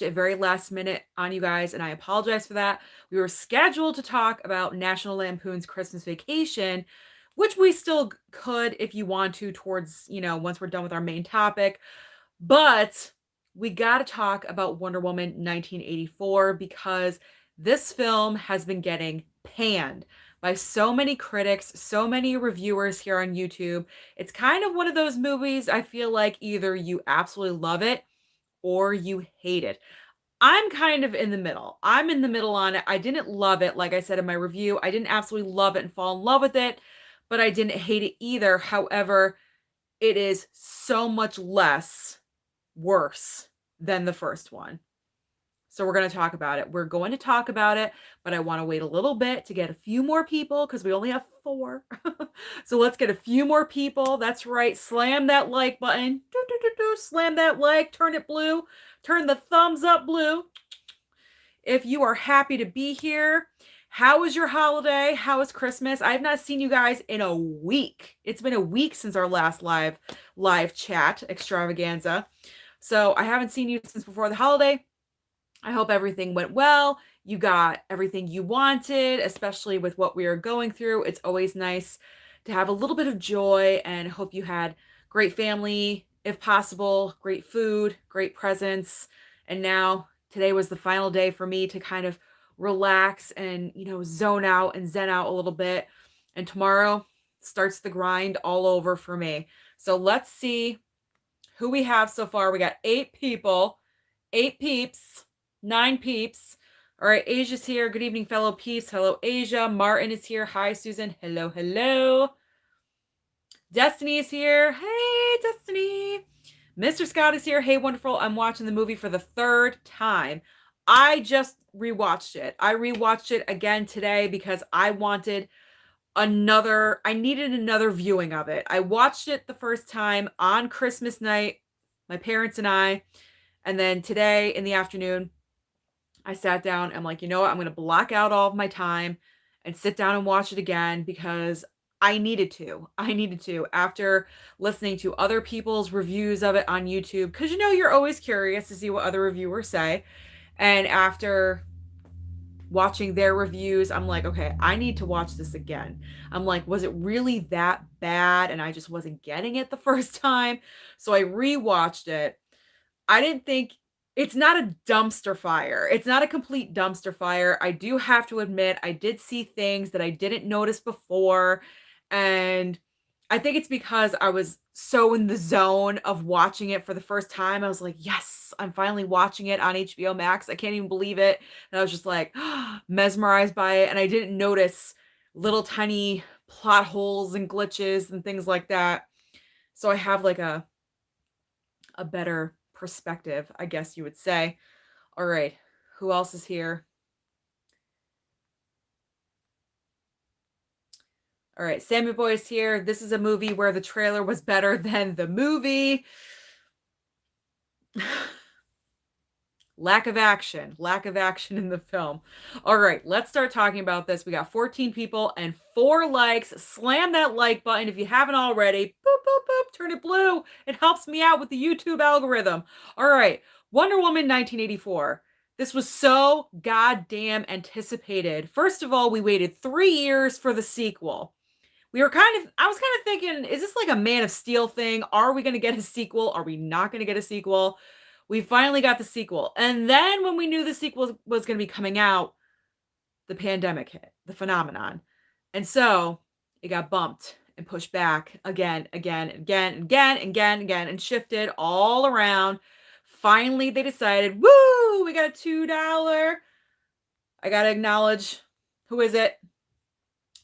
it very last minute on you guys, and I apologize for that. We were scheduled to talk about National Lampoon's Christmas Vacation, which we still could if you want to towards, once we're done with our main topic. But we got to talk about Wonder Woman 1984 because this film has been getting panned by so many critics, so many reviewers here on YouTube. It's kind of one of those movies I feel like either you absolutely love it or you hate it. I'm kind of in the middle. I'm in the middle on it. I didn't love it, like I said in my review. I didn't absolutely love it and fall in love with it, but I didn't hate it either. However, it is so much less worse than the first one. So we're going to talk about it. We're going to talk about it, but I want to wait a little bit to get a few more people because we only have 4. So let's get a few more people. That's right. Slam that like button. Slam that like. Turn it blue. Turn the thumbs up blue. If you are happy to be here. How was your holiday? How was Christmas? I have not seen you guys in a week. It's been a week since our last live chat extravaganza. So I haven't seen you since before the holiday. I hope everything went well. You got everything you wanted, especially with what we are going through. It's always nice to have a little bit of joy, and hope you had great family, if possible, great food, great presents. And now today was the final day for me to kind of relax and, zone out and zen out a little bit. And tomorrow starts the grind all over for me. So let's see who we have so far. We got 8 people, 8 peeps. 9 peeps. All right, Asia's here. Good evening, fellow peeps. Hello, Asia. Martin is here. Hi, Susan. Hello, hello. Destiny is here. Hey, Destiny. Mr. Scott is here. Hey, wonderful. I'm watching the movie for the 3rd time. I just rewatched it. I rewatched it again today because I needed another viewing of it. I watched it the first time on Christmas night, my parents and I, and then today in the afternoon, I sat down. I'm like, you know what? I'm going to block out all of my time and sit down and watch it again because I needed to. I needed to after listening to other people's reviews of it on YouTube. Because, you're always curious to see what other reviewers say. And after watching their reviews, I'm like, okay, I need to watch this again. I'm like, was it really that bad? And I just wasn't getting it the first time. So I rewatched it. I didn't think it's not a dumpster fire. It's not a complete dumpster fire. I do have to admit, I did see things that I didn't notice before. And I think it's because I was so in the zone of watching it for the first time. I was like, yes, I'm finally watching it on HBO Max. I can't even believe it. And I was just like mesmerized by it. And I didn't notice little tiny plot holes and glitches and things like that. So I have like a better perspective, I guess you would say. All right, who else is here? All right, Sammy Boy is here. This is a movie where the trailer was better than the movie. Lack of action in the film. All right, let's start talking about this. We got 14 people and 4 likes. Slam that like button if you haven't already. Boop, boop, boop, turn it blue. It helps me out with the YouTube algorithm. All right, Wonder Woman 1984. This was so goddamn anticipated. First of all, we waited 3 years for the sequel. I was kind of thinking, is this like a Man of Steel thing? Are we going to get a sequel? Are we not going to get a sequel? We finally got the sequel. And then when we knew the sequel was going to be coming out, the pandemic hit, the phenomenon. And so it got bumped and pushed back again, and shifted all around. Finally, they decided, woo, we got a $2. I got to acknowledge, who is it?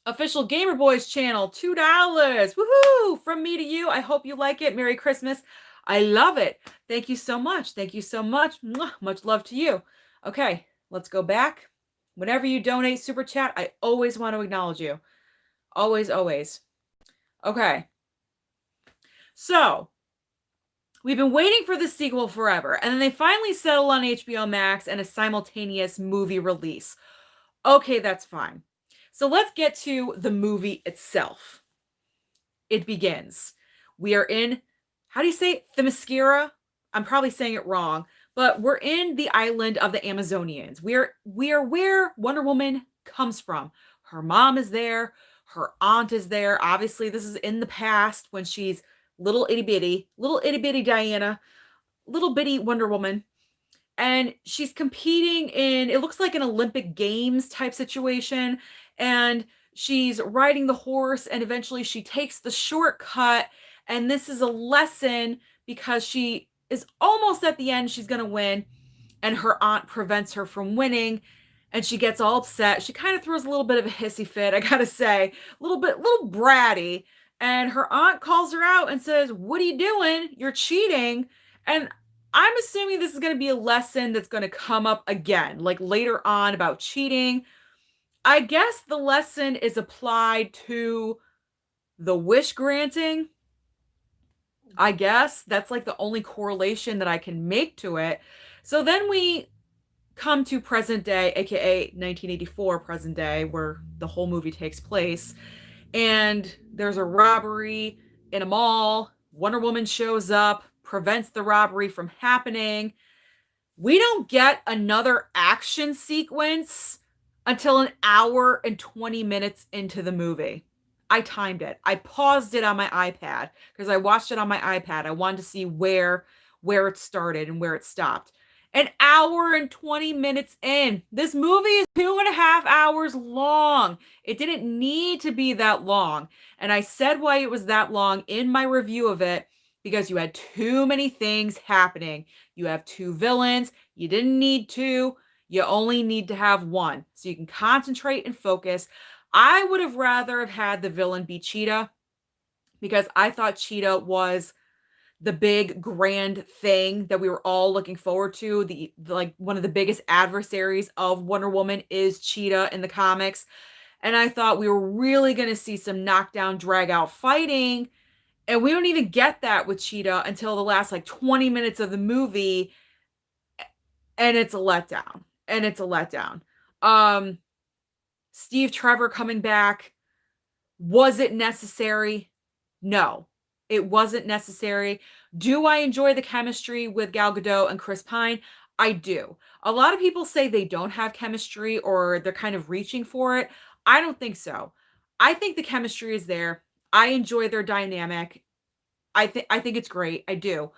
Official Gamer Boys channel, $2. Woohoo! From me to you. I hope you like it. Merry Christmas. I love it. Thank you so much. Thank you so much. Mwah. Much love to you. Okay, let's go back. Whenever you donate super chat, I always want to acknowledge you. Always, always. Okay. So, we've been waiting for the sequel forever, and then they finally settle on HBO Max and a simultaneous movie release. Okay, that's fine. So let's get to the movie itself. It begins. We are in, how do you say it? Themyscira? I'm probably saying it wrong, But we're in the island of the Amazonians. We are where Wonder Woman comes from. Her mom is there, her aunt is there. Obviously, this is in the past when she's little itty bitty Diana, little bitty Wonder Woman. And she's competing in, it looks like an Olympic Games type situation. And she's riding the horse, and eventually she takes the shortcut. And this is a lesson because she is almost at the end, she's going to win, and her aunt prevents her from winning, and she gets all upset. She kind of throws a little bit of a hissy fit, I gotta say, little bratty. And her aunt calls her out and says, "What are you doing? You're cheating." And I'm assuming this is going to be a lesson that's going to come up again, like later on, about cheating. I guess the lesson is applied to the wish granting. I guess that's like the only correlation that I can make to it. So then we come to present day, aka 1984 present day, where the whole movie takes place. And there's a robbery in a mall. Wonder Woman shows up, prevents the robbery from happening. We don't get another action sequence until an hour and 20 minutes into the movie. I timed it. I paused it on my iPad because I watched it on my iPad. I wanted to see where it started and where it stopped. An hour and 20 minutes in. This movie is 2.5 hours long. It didn't need to be that long. And I said why it was that long in my review of it, because you had too many things happening. You have two villains. You didn't need two. You only need to have one. So you can concentrate and focus. I would have rather have had the villain be Cheetah, because I thought Cheetah was the big grand thing that we were all looking forward to. The like one of the biggest adversaries of Wonder Woman is Cheetah in the comics. And I thought we were really going to see some knockdown, drag out fighting. And we don't even get that with Cheetah until the last like 20 minutes of the movie. And it's a letdown. And it's a letdown. Steve Trevor coming back. Was it necessary? No, it wasn't necessary. Do I enjoy the chemistry with Gal Gadot and Chris Pine? I do. A lot of people say they don't have chemistry or they're kind of reaching for it. I don't think so. I think the chemistry is there. I enjoy their dynamic. I think it's great. I do.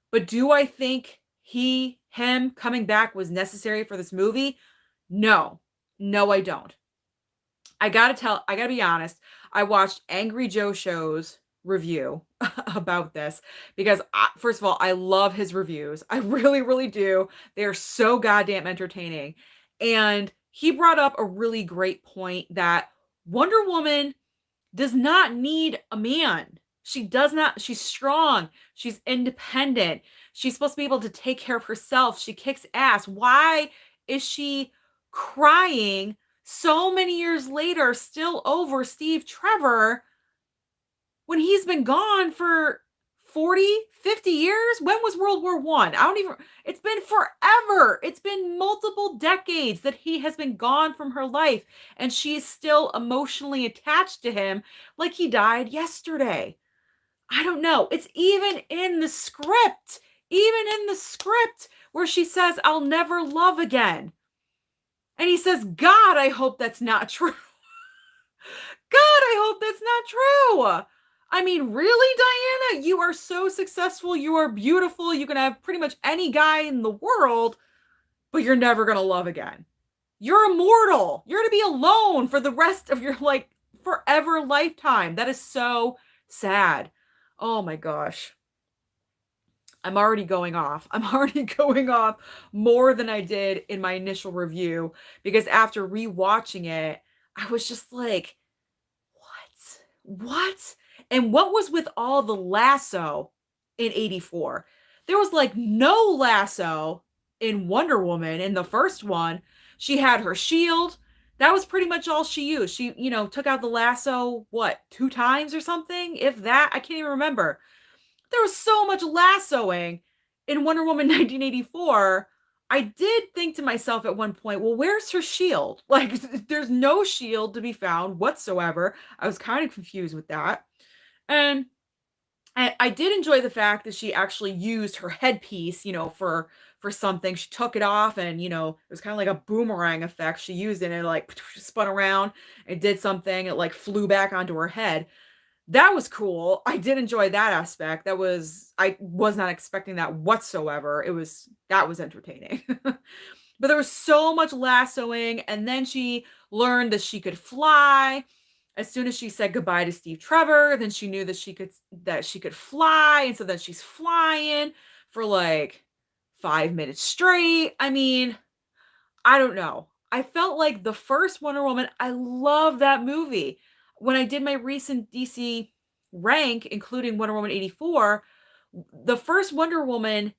But do I think him coming back was necessary for this movie? No. No, I don't. I gotta be honest. I watched Angry Joe Show's review about this because, first of all, I love his reviews. I really, really do. They're so goddamn entertaining. And he brought up a really great point that Wonder Woman does not need a man. She does not. She's strong. She's independent. She's supposed to be able to take care of herself. She kicks ass. Why is she crying so many years later still over Steve Trevor when he's been gone for 40, 50 years? When was World War One? I don't even, it's been forever. It's been multiple decades that he has been gone from her life, and she is still emotionally attached to him like he died yesterday. I don't know. It's even in the script, where she says, "I'll never love again." And he says, "God, I hope that's not true." God, I hope that's not true. I mean, really, Diana? You are so successful. You are beautiful. You can have pretty much any guy in the world, but you're never going to love again. You're immortal. You're going to be alone for the rest of your, like, forever lifetime. That is so sad. Oh my gosh. I'm already going off. I'm already going off more than I did in my initial review, because after rewatching it, I was just like, what? What? And what was with all the lasso in 84? There was like no lasso in Wonder Woman in the first one. She had her shield. That was pretty much all she used. She, took out the lasso, what, 2 times or something? If that, I can't even remember. There was so much lassoing in Wonder Woman 1984. I did think to myself at one point, well, where's her shield? Like, there's no shield to be found whatsoever. I was kind of confused with that. And I did enjoy the fact that she actually used her headpiece, for for something. She took it off and, it was kind of like a boomerang effect she used and it like spun around and did something. It like flew back onto her head. That was cool. I did enjoy that aspect. I was not expecting that whatsoever. That was entertaining. But there was so much lassoing, and then she learned that she could fly. As soon as she said goodbye to Steve Trevor, then she knew that she could fly, and so then she's flying for like 5 minutes straight. I mean, I don't know. I felt like the first Wonder Woman, I love that movie. When I did my recent DC rank, including Wonder Woman 84, the first Wonder Woman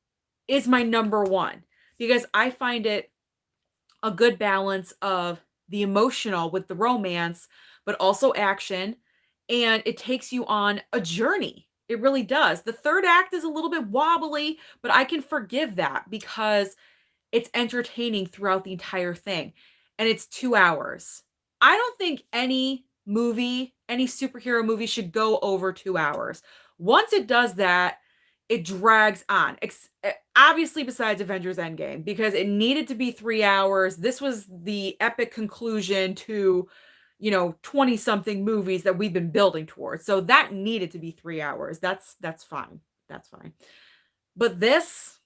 is my number one because I find it a good balance of the emotional with the romance, but also action. And it takes you on a journey. It really does. The third act is a little bit wobbly, but I can forgive that because it's entertaining throughout the entire thing. And it's 2 hours. I don't think any superhero movie should go over 2 hours. Once it does that, it drags on. Obviously, besides Avengers Endgame, because it needed to be 3 hours. This was the epic conclusion to, 20 something movies that we've been building towards. So that needed to be 3 hours. That's fine. That's fine. But this,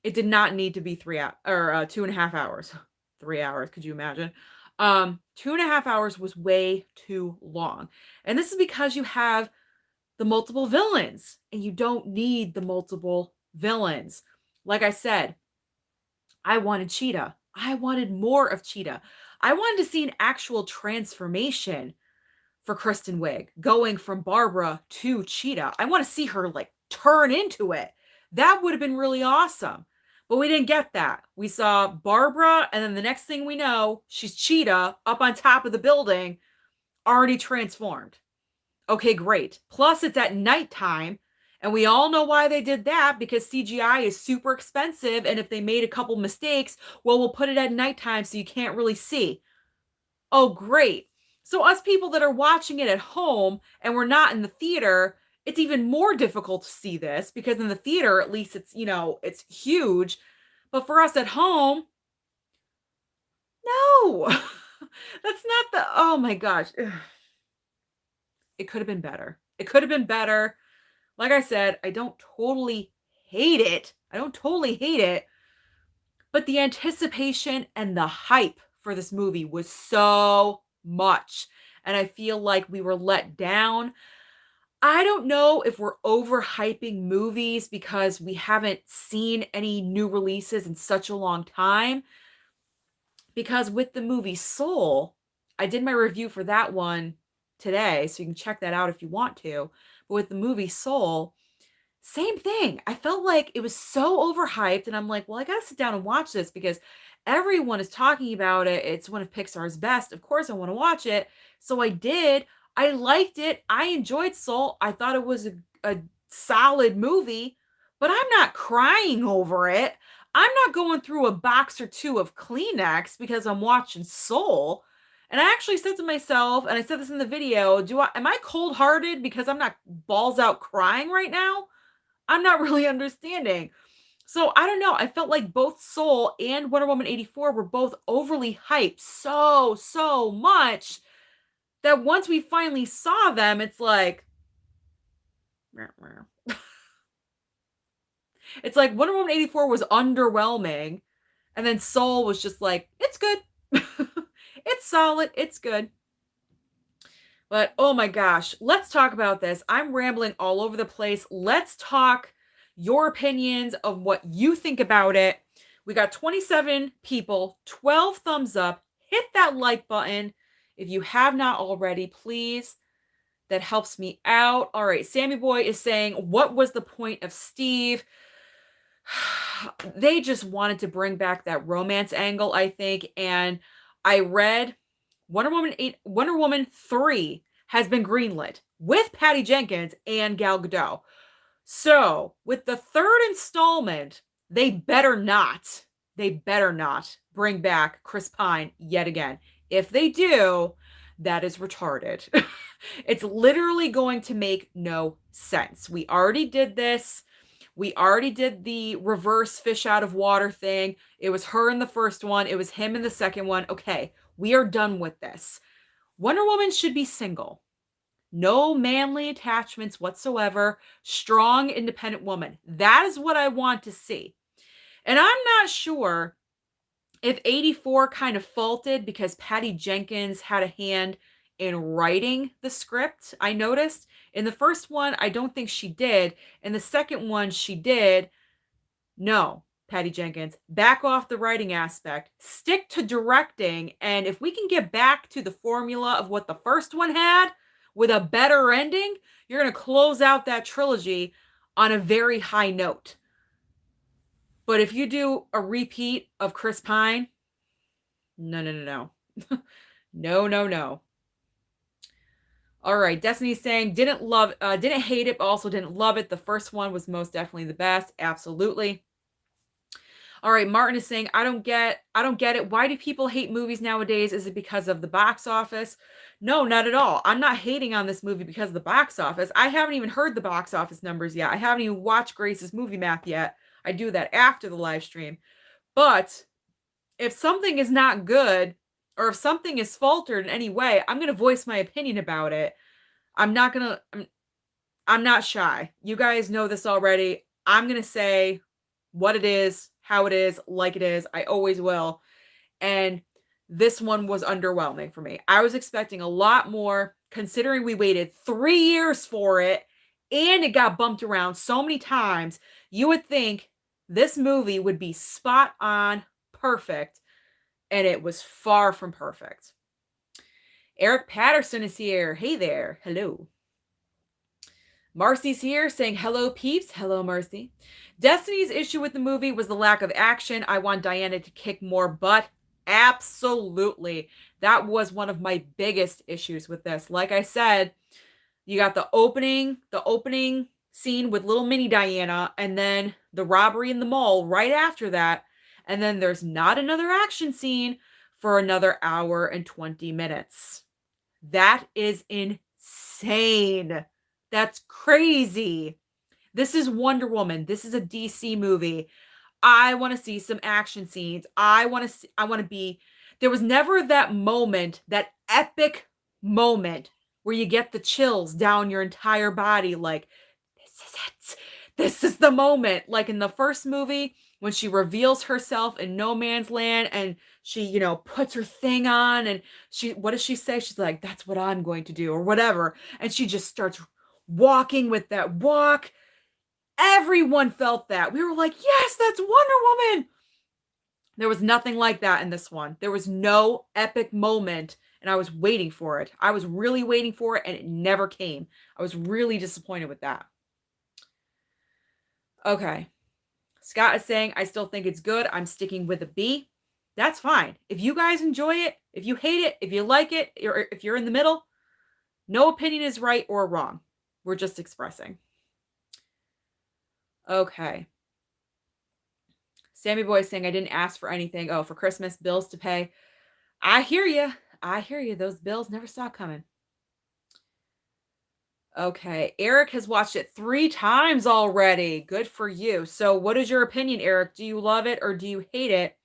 it did not need to be 3 hours or 2.5 hours. 3 hours. Could you imagine? 2.5 hours was way too long. And this is because you have the multiple villains and you don't need the multiple villains. Like I said, I wanted Cheetah. I wanted more of Cheetah. I wanted to see an actual transformation for Kristen Wiig going from Barbara to Cheetah. I want to see her like turn into it. That would have been really awesome. But we didn't get that. We saw Barbara, and then the next thing we know, she's Cheetah up on top of the building, already transformed. Okay, great. Plus, it's at nighttime, and we all know why they did that because CGI is super expensive, and if they made a couple mistakes, well, we'll put it at nighttime so you can't really see. Oh, great. So, us people that are watching it at home and we're not in the theater, it's even more difficult to see this because in the theater, at least it's huge. But for us at home, no, that's not oh my gosh. It could have been better. It could have been better. Like I said, I don't totally hate it. But the anticipation and the hype for this movie was so much. And I feel like we were let down. I don't know if we're overhyping movies because we haven't seen any new releases in such a long time. Because with the movie Soul, I did my review for that one today, so you can check that out if you want to. But with the movie Soul, same thing. I felt like it was so overhyped, and I'm like, well, I gotta sit down and watch this because everyone is talking about it. It's one of Pixar's best. Of course, I want to watch it. So I did. I liked it. I enjoyed Soul. I thought it was a solid movie, but I'm not crying over it. I'm not going through a box or two of Kleenex because I'm watching Soul. And I actually said to myself, and I said this in the video, am I cold-hearted because I'm not balls out crying right now? I'm not really understanding. So I don't know. I felt like both Soul and Wonder Woman 84 were both overly hyped so much that once we finally saw them, it's like, it's like Wonder Woman 84 was underwhelming, and then Soul was just like, it's good. It's solid. It's good. But oh my gosh, let's talk about this. I'm rambling all over the place. Let's talk your opinions of what you think about it. We got 27 people, 12 thumbs up. Hit that like button if you have not already, please. That helps me out. All right, Sammy Boy is saying, what was the point of Steve? They just wanted to bring back that romance angle, I think. And I read Wonder Woman 3 has been greenlit with Patty Jenkins and Gal Gadot. So, with the third installment, they better not bring back Chris Pine yet again. If they do, that is retarded. It's literally going to make no sense. We already did this We already did the reverse fish out of water thing. It was her in the first one. It was him in the second one. Okay, we are done with this. Wonder Woman should be single. No manly attachments whatsoever. Strong, independent woman. That is what I want to see. And I'm not sure if 84 kind of faulted because Patty Jenkins had a hand in writing the script. I noticed in the first one, I don't think she did. In the second one, she did. No, Patty Jenkins, back off the writing aspect, stick to directing. And if we can get back to the formula of what the first one had with a better ending, you're going to close out that trilogy on a very high note. But if you do a repeat of Chris Pine, no, no, no, no. No, no, no. All right, Destiny's saying didn't hate it, but also didn't love it. The first one was most definitely the best. Absolutely. All right, Martin is saying, I don't get it. Why do people hate movies nowadays? Is it because of the box office? No, not at all. I'm not hating on this movie because of the box office. I haven't even heard the box office numbers yet. I haven't even watched Grace's movie math yet. I do that after the live stream. But if something is not good or if something is faltered in any way, I'm going to voice my opinion about it. I'm not shy. You guys know this already. I'm going to say what it is, how it is, like it is. I always will. And this one was underwhelming for me. I was expecting a lot more considering we waited 3 years for it and it got bumped around so many times. You would think this movie would be spot on perfect, and it was far from perfect. Eric Patterson is here. Hey there. Hello. Marcy's here saying, hello, peeps. Hello, Marcy. Destiny's issue with the movie was the lack of action. I want Diana to kick more butt. Absolutely. That was one of my biggest issues with this. Like I said, you got the opening scene with little mini Diana, and then the robbery in the mall right after that. And then there's not another action scene for another hour and 20 minutes. That is insane. That's crazy. This is Wonder Woman. This is a DC movie. I want to see some action scenes. I want to be, there was never that moment, that epic moment where you get the chills down your entire body. Like, this is it. This is the moment. Like in the first movie, when she reveals herself in no man's land and she, puts her thing on and what does she say? She's like, that's what I'm going to do or whatever. And she just starts walking with that walk. Everyone felt that. We were like, yes, that's Wonder Woman. There was nothing like that in this one. There was no epic moment, and I was waiting for it. I was really waiting for it, and it never came. I was really disappointed with that. Okay. Scott is saying, I still think it's good. I'm sticking with a B. That's fine. If you guys enjoy it, if you hate it, if you like it, or if you're in the middle, no opinion is right or wrong. We're just expressing. Okay. Sammy Boy is saying, I didn't ask for anything. Oh, for Christmas, bills to pay. I hear you. I hear you. Those bills never stop coming. Okay. Eric has watched it 3 times already. Good for you. So what is your opinion, Eric? Do you love it or do you hate it?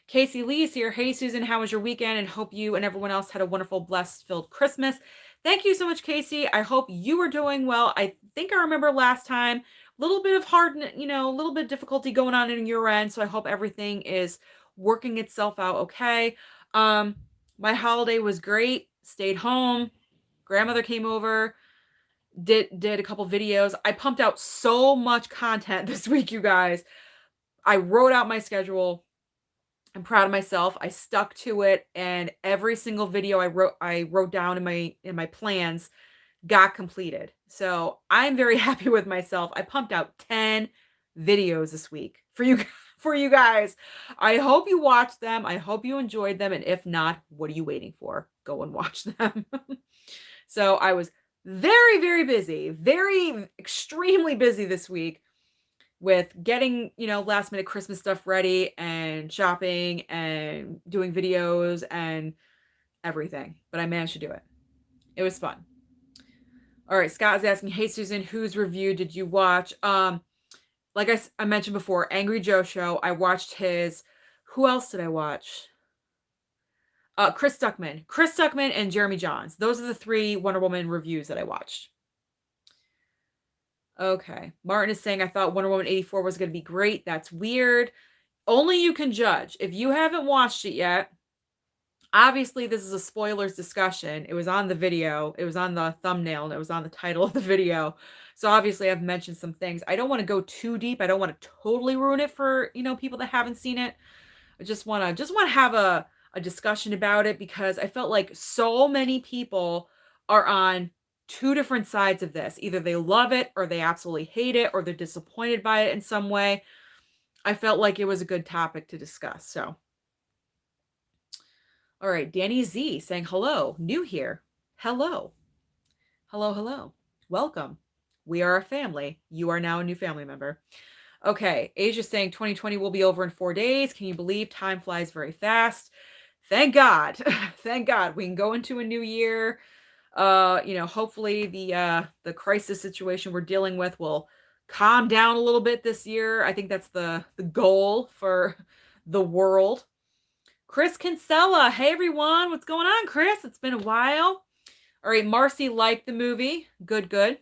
Casey Lee's here. Hey, Susan, how was your weekend? And hope you and everyone else had a wonderful, blessed-filled Christmas. Thank you so much, Casey. I hope you were doing well. I think I remember last time, a little bit of a little bit of difficulty going on in your end. So I hope everything is working itself out okay. My holiday was great. Stayed home. Grandmother came over. Did a couple videos. I pumped out so much content this week, you guys. I wrote out my schedule. I'm proud of myself. I stuck to it, and every single video I wrote down in my plans got completed. So I'm very happy with myself. I pumped out 10 videos this week for you guys. I hope you watched them. I hope you enjoyed them. And if not, what are you waiting for? Go and watch them. So I was very, very busy, extremely busy this week with getting, last minute Christmas stuff ready and shopping and doing videos and everything. But I managed to do it. It was fun. All right, Scott is asking, hey, Susan, whose review did you watch? like I mentioned before, Angry Joe Show. I watched his who else did I watch? Chris Stuckman and Jeremy Jahns. Those are the 3 Wonder Woman reviews that I watched. Okay. Martin is saying, "I thought Wonder Woman 84 was gonna be great. That's weird." Only you can judge. If you haven't watched it yet, obviously this is a spoilers discussion. It was on the video, it was on the thumbnail, and it was on the title of the video. So obviously I've mentioned some things. I don't want to go too deep. I don't want to totally ruin it for, people that haven't seen it. I just want to have a discussion about it because I felt like so many people are on 2 different sides of this. Either they love it or they absolutely hate it or they're disappointed by it in some way. I felt like it was a good topic to discuss. So, all right, Danny Z saying hello, new here. Hello. Hello, hello. Welcome. We are a family. You are now a new family member. Okay, Asia's saying 2020 will be over in 4 days. Can you believe time flies very fast? Thank God. Thank God. We can go into a new year. Hopefully the crisis situation we're dealing with will calm down a little bit this year. I think that's the goal for the world. Chris Kinsella. Hey everyone, what's going on, Chris? It's been a while. All right, Marcy liked the movie. Good, good.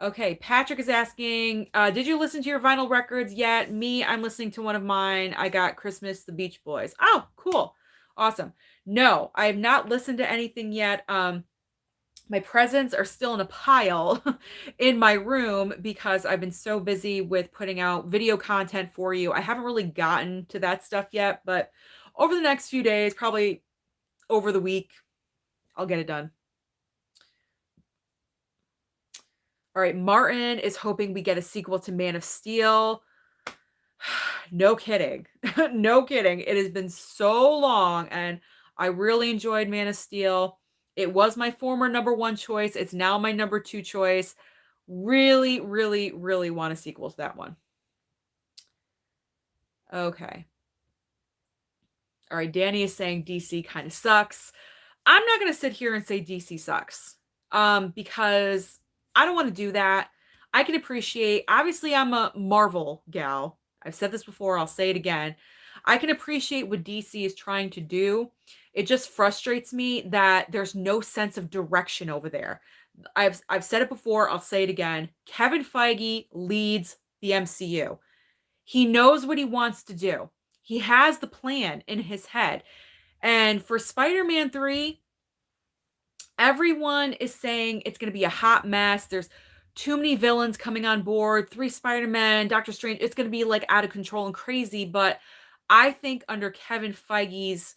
Okay, Patrick is asking, did you listen to your vinyl records yet? Me, I'm listening to one of mine. I got Christmas, the Beach Boys. Oh, cool. Awesome. No, I have not listened to anything yet. My presents are still in a pile in my room because I've been so busy with putting out video content for you. I haven't really gotten to that stuff yet, but over the next few days, probably over the week, I'll get it done. All right, Martin is hoping we get a sequel to Man of Steel. No kidding. No kidding. It has been so long and I really enjoyed Man of Steel. It was my former number 1 choice. It's now my number 2 choice. Really, really, really want a sequel to that one. Okay. All right, Danny is saying DC kind of sucks. I'm not going to sit here and say DC sucks. Because I don't want to do that. I can appreciate, obviously I'm a Marvel gal. I've said this before, I'll say it again. I can appreciate what DC is trying to do. It just frustrates me that there's no sense of direction over there. I've said it before, I'll say it again. Kevin Feige leads the MCU. He knows what he wants to do. He has the plan in his head. And for Spider-Man 3, everyone is saying it's going to be a hot mess. There's too many villains coming on board, 3 Spider-Man, Doctor Strange. It's going to be like out of control and crazy. But I think under Kevin Feige's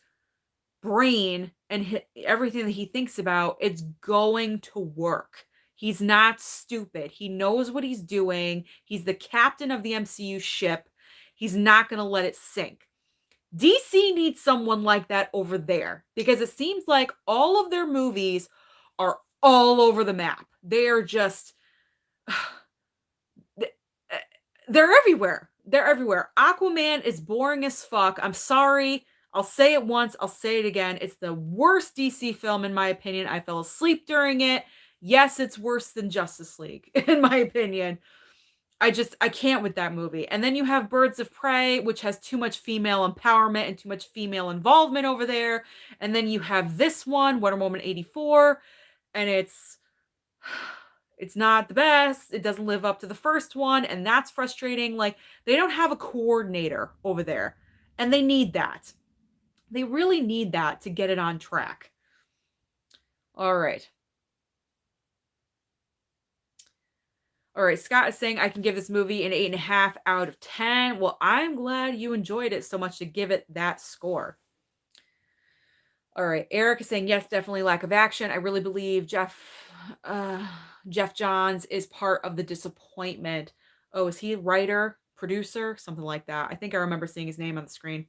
brain and everything that he thinks about, it's going to work. He's not stupid. He knows what he's doing. He's the captain of the MCU ship. He's not going to let it sink. DC needs someone like that over there because it seems like all of their movies are all over the map. They are just they're everywhere. They're everywhere. Aquaman is boring as fuck. I'm sorry. I'll say it once, I'll say it again. It's the worst DC film in my opinion. I fell asleep during it. Yes, it's worse than Justice League in my opinion. I can't with that movie. And then you have Birds of Prey, which has too much female empowerment and too much female involvement over there. And then you have this one, Wonder Woman 84, and it's not the best. It doesn't live up to the first one, and that's frustrating. Like, they don't have a coordinator over there, and they need that. They really need that to get it on track. All right. All right, Scott is saying I can give this movie an 8.5 out of 10. Well, I'm glad you enjoyed it so much to give it that score. All right, Eric is saying yes, definitely lack of action. I really believe Jeff Johns is part of the disappointment. Oh, is he writer, producer, something like that? I think I remember seeing his name on the screen.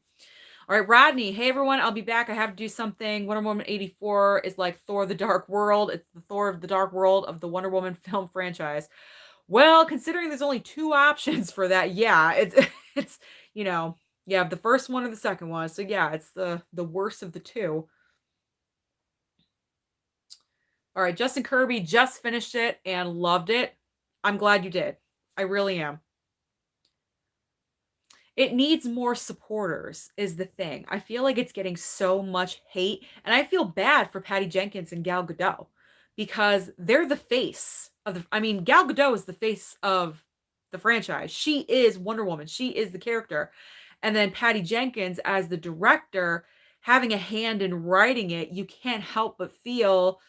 All right, Rodney. Hey, everyone. I'll be back. I have to do something. Wonder Woman 84 is like Thor the Dark World. It's the Thor of the Dark World of the Wonder Woman film franchise. Well, considering there's only 2 options for that, yeah, it's you have the first one or the second one. So yeah, it's the worst of the 2. All right, Justin Kirby just finished it and loved it. I'm glad you did. I really am. It needs more supporters is the thing. I feel like it's getting so much hate, and I feel bad for Patty Jenkins and Gal Gadot because they're the face of the I mean, Gal Gadot is the face of the franchise. She is Wonder Woman. She is the character. And then Patty Jenkins as the director having a hand in writing it, you can't help but feel,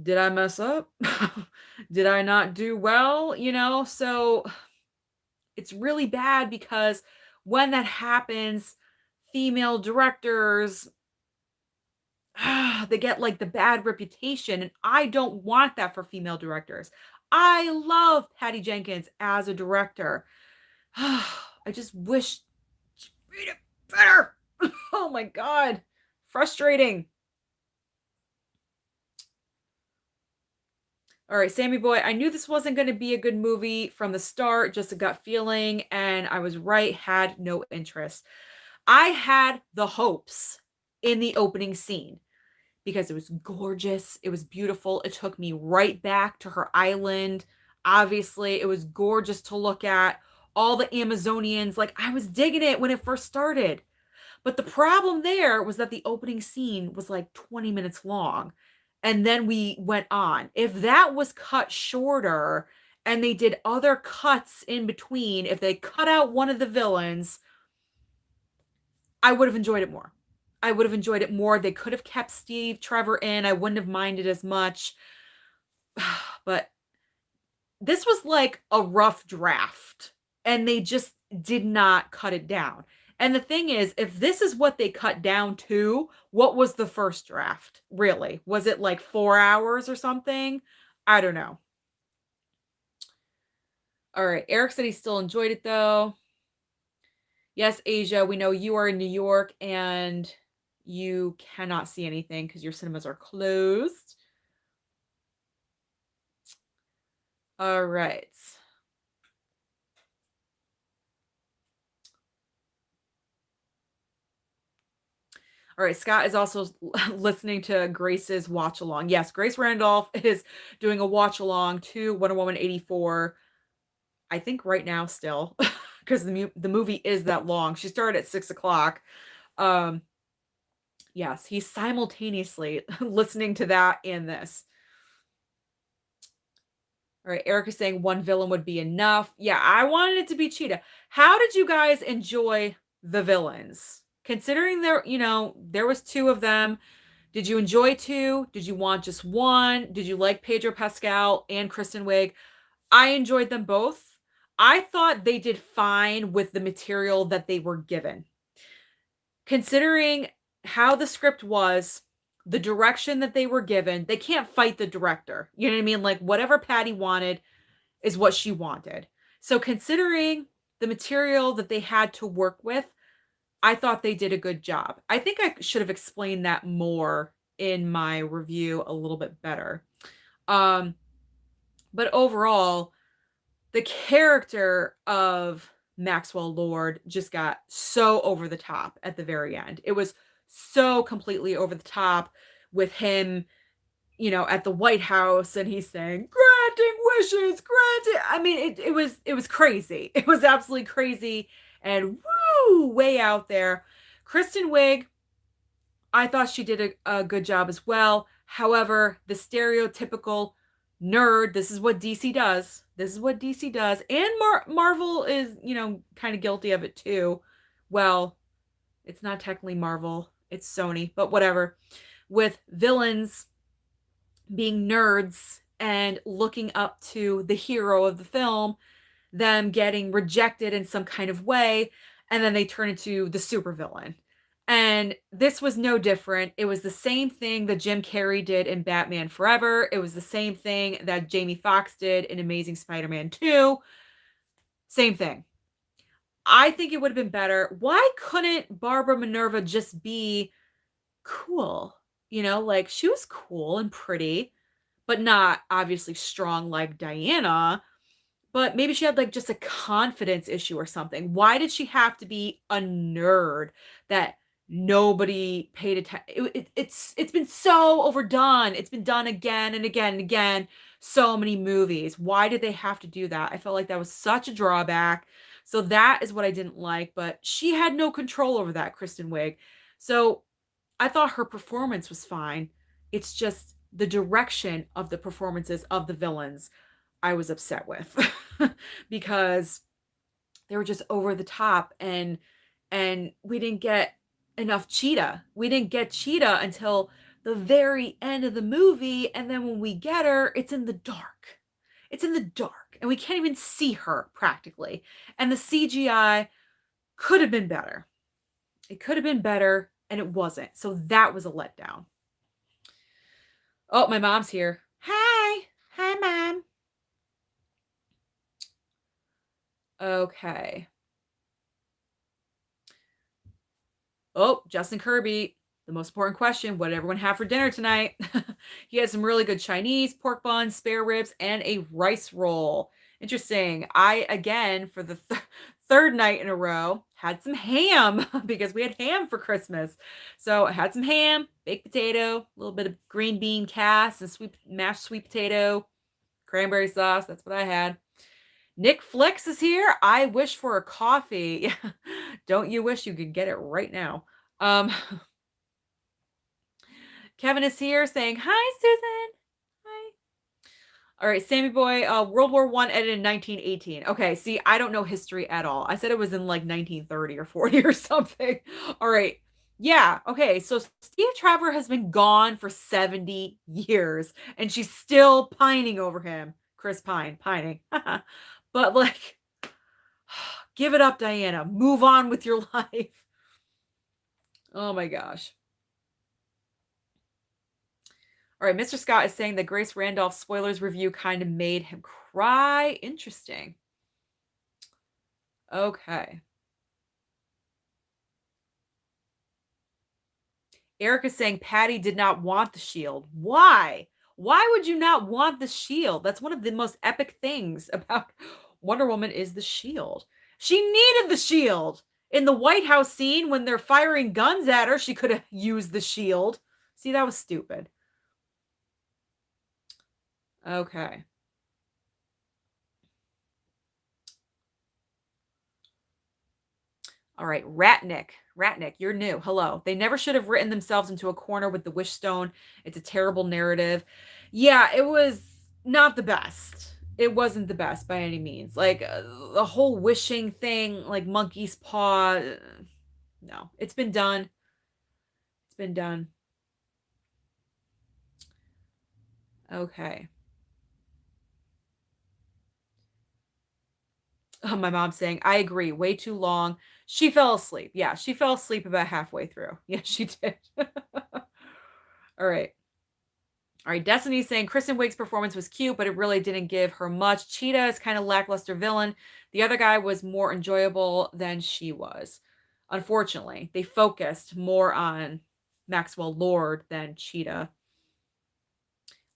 did I mess up? Did I not do well? So it's really bad because when that happens, female directors, they get like the bad reputation. And I don't want that for female directors. I love Patty Jenkins as a director. I just wish she made it better. Oh my God. Frustrating. All right, Sammy Boy, I knew this wasn't going to be a good movie from the start, just a gut feeling, and I was right, had no interest. I had the hopes in the opening scene because it was gorgeous, it was beautiful, it took me right back to her island. Obviously, it was gorgeous to look at. All the Amazonians, like I was digging it when it first started. But the problem there was that the opening scene was like 20 minutes long. And then we went on. If that was cut shorter and they did other cuts in between, if they cut out one of the villains, I would have enjoyed it more. I would have enjoyed it more. They could have kept Steve Trevor in. I wouldn't have minded as much. But this was like a rough draft and they just did not cut it down. And the thing is, if this is what they cut down to, what was the first draft? Really? Was it like 4 hours or something? I don't know. All right. Eric said he still enjoyed it though. Yes, Asia, we know you are in New York and you cannot see anything because your cinemas are closed. All right. All right, Scott is also listening to Grace's watch along. Yes, Grace Randolph is doing a watch along to Wonder Woman 84. I think right now still, because the movie is that long. She started at 6 o'clock. Um, yes, he's simultaneously listening to that and this. All right, Eric is saying one villain would be enough. Yeah, I wanted it to be Cheetah. How did you guys enjoy the villains? Considering there was two of them. Did you enjoy two? Did you want just one? Did you like Pedro Pascal and Kristen Wiig? I enjoyed them both. I thought they did fine with the material that they were given. Considering how the script was, the direction that they were given, they can't fight the director. You know what I mean? Like whatever Patty wanted is what she wanted. So considering the material that they had to work with, I thought they did a good job. I think I should have explained that more in my review a little bit better. But overall, the character of Maxwell Lord just got so over the top at the very end. It was so completely over the top with him, at the White House and he's saying, granting wishes, granted. I mean, it was crazy. It was absolutely crazy and woo, way out there. Kristen Wiig, I thought she did a good job as well. However, the stereotypical nerd, this is what DC does. This is what DC does. And Marvel is, kind of guilty of it too. Well, it's not technically Marvel, it's Sony, but whatever. With villains being nerds and looking up to the hero of the film, them getting rejected in some kind of way, and then they turn into the supervillain. And this was no different. It was the same thing that Jim Carrey did in Batman Forever. It was the same thing that Jamie Foxx did in Amazing Spider-Man 2. Same thing. I think it would have been better. Why couldn't Barbara Minerva just be cool? Like she was cool and pretty, but not obviously strong like Diana. But maybe she had like just a confidence issue or something. Why did she have to be a nerd that nobody paid attention? It's been so overdone. It's been done again and again and again. so many movies. Why did they have to do that? I felt like that was such a drawback. So that is what I didn't like, but she had no control over that, Kristen Wiig. So I thought her performance was fine. It's just the direction of the performances of the villains I was upset with because they were just over the top, and we didn't get enough Cheetah. We didn't get Cheetah until the very end of the movie, and then when we get her, it's in the dark. It's in the dark, and we can't even see her practically. And the CGI could have been better. It could have been better, and it wasn't. So that was a letdown. Oh, my mom's here. Hi. Hi, Mom. Okay. Oh, Justin Kirby. The most important question, what did everyone have for dinner tonight? He had some really good Chinese, pork buns, spare ribs, and a rice roll. Interesting. I, again, for the third night in a row, had some ham because we had ham for Christmas. So I had some ham, baked potato, a little bit of green bean cast, and mashed sweet potato, cranberry sauce. That's what I had. Nick Flicks is here. I wish for a coffee. Don't you wish you could get it right now? Um, Kevin is here saying, hi, Susan. Hi. All right, Sammy Boy, World War One ended in 1918. Okay, see, I don't know history at all. I said it was in like 1930 or 40 or something. All right. Yeah, okay. So Steve Trevor has been gone for 70 years and she's still pining over him. Chris Pine, pining. But like, give it up, Diana. Move on with your life. Oh my gosh. All right, Mr. Scott is saying that Grace Randolph's spoilers review kind of made him cry. Interesting. Okay. Eric is saying Patty did not want the shield. Why? Why would you not want the shield? That's one of the most epic things about Wonder Woman is the shield. She needed the shield. In the White House scene when they're firing guns at her, she could have used the shield. See, that was stupid. Okay. All right, Ratnick. Ratnick, you're new. Hello. They never should have written themselves into a corner with the Wish Stone. It's a terrible narrative. Yeah, it was not the best. It wasn't the best by any means. Like the whole wishing thing, like monkey's paw. No, it's been done. It's been done. Okay. Oh, my mom's saying, I agree. Way too long. She fell asleep. Yeah, she fell asleep about halfway through. Yeah, she did. All right. All right, Destiny's saying Kristen Wiig's performance was cute, but it really didn't give her much. Cheetah is kind of lackluster villain. The other guy was more enjoyable than she was. Unfortunately, they focused more on Maxwell Lord than Cheetah.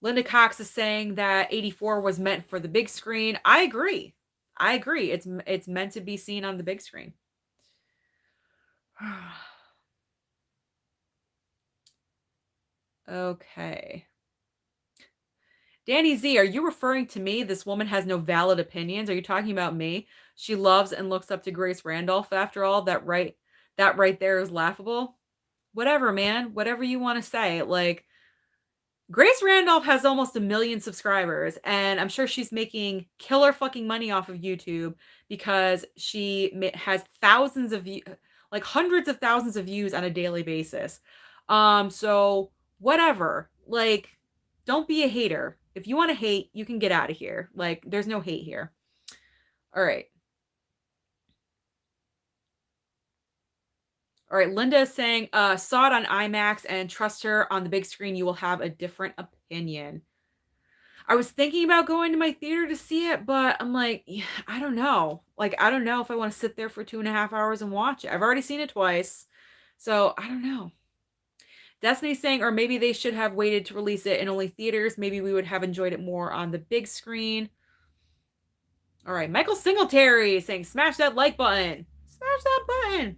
Linda Cox is saying that 84 was meant for the big screen. I agree. I agree. It's meant to be seen on the big screen. Okay. Danny Z, are you referring to me? This woman has no valid opinions. Are you talking about me? She loves and looks up to Grace Randolph after all. That right there is laughable. Whatever, man. Whatever you want to say. Like Grace Randolph has almost 1 million subscribers, and I'm sure she's making killer fucking money off of YouTube because she has thousands of like hundreds of thousands of views on a daily basis. So whatever. Like, don't be a hater. If you want to hate, you can get out of here. Like, there's no hate here. All right. All right, Linda is saying, saw it on IMAX and trust her on the big screen. You will have a different opinion. I was thinking about going to my theater to see it, but I'm like, yeah, I don't know. Like, I don't know if I want to sit there for 2.5 hours and watch it. I've already seen it twice. So I don't know. Destiny's saying, or maybe they should have waited to release it in only theaters. Maybe we would have enjoyed it more on the big screen. All right, Michael Singletary saying, smash that like button. Smash that button.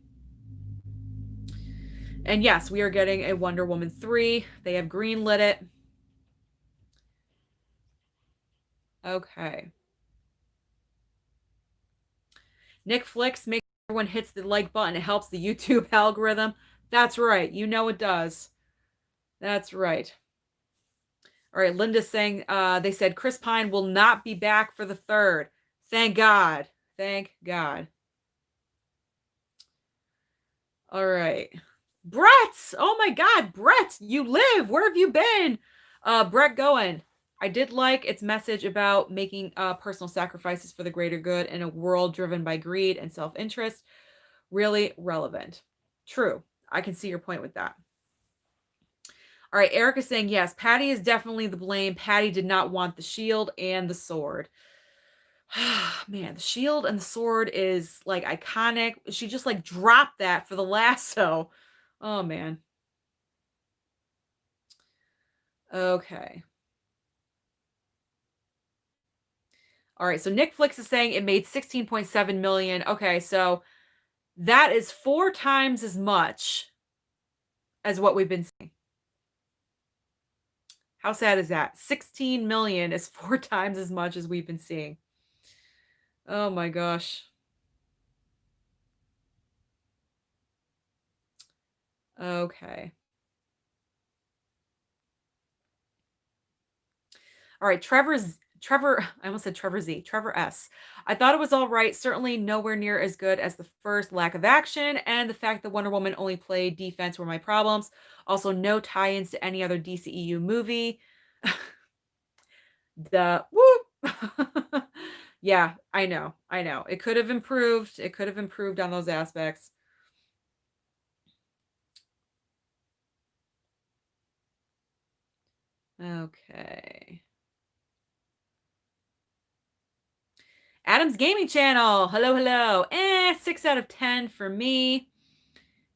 And yes, we are getting a Wonder Woman 3. They have greenlit it. Okay. Nick Flicks, make sure everyone hits the like button. It helps the YouTube algorithm. That's right. You know it does. That's right. All right. Linda's saying they said Chris Pine will not be back for the third. Thank God. Thank God. All right. Brett! Oh my God, Brett, you live. Where have you been? Brett Goen. I did like its message about making personal sacrifices for the greater good in a world driven by greed and self-interest. Really relevant. True. I can see your point with that. All right, Eric is saying yes, Patty is definitely the blame. Patty did not want the shield and the sword. Man, the shield and the sword is like iconic. She just like dropped that for the lasso. Oh man. Okay. All right, so Nick Flix is saying it made 16.7 million. Okay, so that is 4 times as much as what we've been seeing. How sad is that? 16 million is 4 times as much as we've been seeing. Oh my gosh. Okay. All right, Trevor, I almost said Trevor Z, Trevor S. I thought it was all right, certainly nowhere near as good as the first. Lack of action and the fact that Wonder Woman only played defense were my problems. Also, no tie-ins to any other DCEU movie. The whoop. Yeah, I know. I know. It could have improved. It could have improved on those aspects. Okay. Adam's Gaming Channel. Hello, hello. 6 out of 10 for me.